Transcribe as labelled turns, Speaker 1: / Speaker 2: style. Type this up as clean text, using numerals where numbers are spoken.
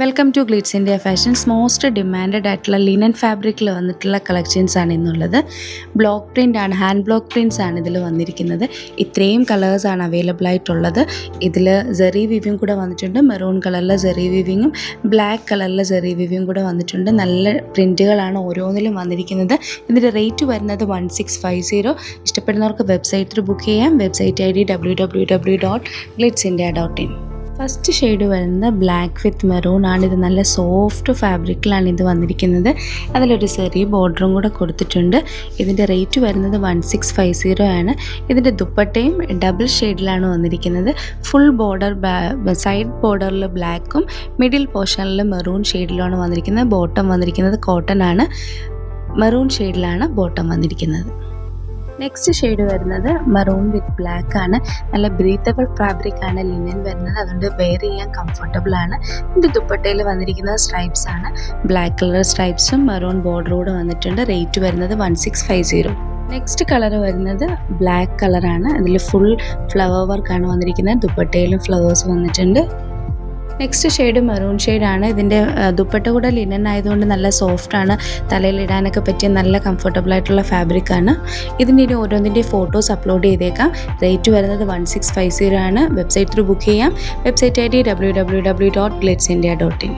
Speaker 1: Welcome to Glitz India Fashions. Most demanded ആയിട്ടുള്ള linen ഫാബ്രിക്കിൽ വന്നിട്ടുള്ള കളക്ഷൻസ് ആണ് ഇന്നുള്ളത്. ബ്ലോക്ക് പ്രിൻ്റ് ആണ്, ഹാൻഡ് ബ്ലോക്ക് പ്രിൻറ്റ്സ് ആണ് ഇതിൽ വന്നിരിക്കുന്നത്. ഇത്രയും കളേഴ്സാണ് അവൈലബിൾ ആയിട്ടുള്ളത്. ഇതിൽ സെറി വിവിങ് കൂടെ വന്നിട്ടുണ്ട്. മെറൂൺ കളറിലെ സെറി വിവിങ്ങും ബ്ലാക്ക് കളറിലെ സെറി വിവിങ് കൂടെ വന്നിട്ടുണ്ട്. നല്ല പ്രിൻറ്റുകളാണ് ഓരോന്നിലും വന്നിരിക്കുന്നത്. ഇതിൻ്റെ റേറ്റ് വരുന്നത് 1650. ഇഷ്ടപ്പെടുന്നവർക്ക് വെബ്സൈറ്റിൽ ബുക്ക് ചെയ്യാം. Website ID www.glitzindia.in. First shade വരുന്നത് ബ്ലാക്ക് വിത്ത് മെറൂൺ ആണ്. ഇത് നല്ല സോഫ്റ്റ് ഫാബ്രിക്കിലാണ് ഇത് വന്നിരിക്കുന്നത്. അതിലൊരു ചെറിയ ബോർഡറും കൂടെ കൊടുത്തിട്ടുണ്ട്. ഇതിൻ്റെ റേറ്റ് വരുന്നത് 1650 ആണ്. ഇതിൻ്റെ ദുപ്പട്ടയും ഡബിൾ ഷെയ്ഡിലാണ് വന്നിരിക്കുന്നത്. ഫുൾ ബോർഡർ സൈഡ് ബോർഡറിൽ ബ്ലാക്കും മിഡിൽ പോർഷനിൽ മെറൂൺ ഷെയ്ഡിലാണ് വന്നിരിക്കുന്നത്. ബോട്ടം വന്നിരിക്കുന്നത് കോട്ടൺ ആണ്. മെറൂൺ ഷെയ്ഡിലാണ് ബോട്ടം വന്നിരിക്കുന്നത്. നെക്സ്റ്റ് ഷെയ്ഡ് വരുന്നത് മെറൂൺ വിത്ത് ബ്ലാക്ക് ആണ്. നല്ല ബ്രീത്തബിൾ ഫാബ്രിക് ആണ് ലിനൻ വരുന്നത്. അതുകൊണ്ട് വെയർ ചെയ്യാൻ കംഫർട്ടബിൾ ആണ്. ഇതിൻ്റെ ദുപ്പട്ടയിൽ വന്നിരിക്കുന്നത് സ്ട്രൈപ്സ് ആണ്. ബ്ലാക്ക് കളർ സ്ട്രൈപ്സും മെറൂൺ ബോർഡറോട് വന്നിട്ടുണ്ട്. റേറ്റ് വരുന്നത് 1650. നെക്സ്റ്റ് കളർ വരുന്നത് ബ്ലാക്ക് കളറാണ്. അതിൽ ഫുൾ ഫ്ലവർ വർക്കാണ് വന്നിരിക്കുന്നത്. ദുപ്പട്ടയിലും ഫ്ലവേഴ്സ് വന്നിട്ടുണ്ട്. നെക്സ്റ്റ് ഷെയ്ഡ് മെറൂൺ ഷെയ്ഡാണ്. ഇതിൻ്റെ ദുപ്പട്ട കൂടെ ലിനൻ ആയതുകൊണ്ട് നല്ല സോഫ്റ്റാണ്. തലയിലിടാനൊക്കെ പറ്റിയ നല്ല കംഫർട്ടബിൾ ആയിട്ടുള്ള ഫാബ്രിക്കാണ്. ഇതിൻ്റെ ഇനി ഓരോന്നിൻ്റെ ഫോട്ടോസ് അപ്ലോഡ് ചെയ്തേക്കാം. റേറ്റ് വരുന്നത് 1650 ആണ്. വെബ്സൈറ്റിൽ ബുക്ക് ചെയ്യാം. Website ID www.glitzindia.in.